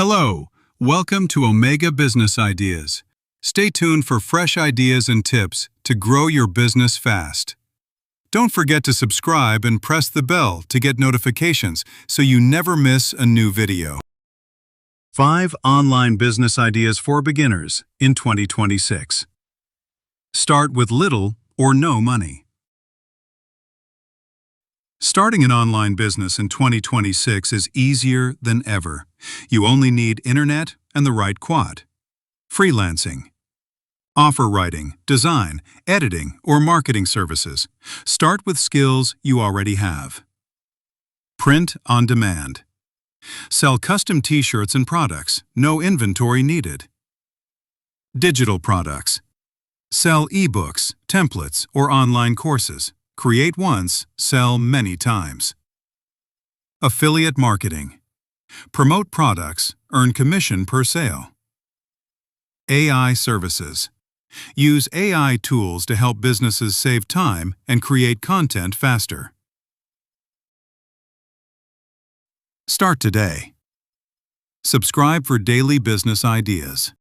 Hello, welcome to Omega Business Ideas. Stay tuned for fresh ideas and tips to grow your business fast. Don't forget to subscribe and press the bell to get notifications so you never miss a new video. 5 Online Business Ideas for Beginners in 2026. Start with little or no money. Starting an online business in 2026 is easier than ever. You only need internet and the right quad. Freelancing. Offer writing, design, editing, or marketing services. Start with skills you already have. Print on demand. Sell custom t-shirts and products, no inventory needed. Digital products. Sell ebooks, templates, or online courses. Create once, sell many times. Affiliate marketing. Promote products, earn commission per sale. AI services. Use AI tools to help businesses save time and create content faster. Start today. Subscribe for daily business ideas.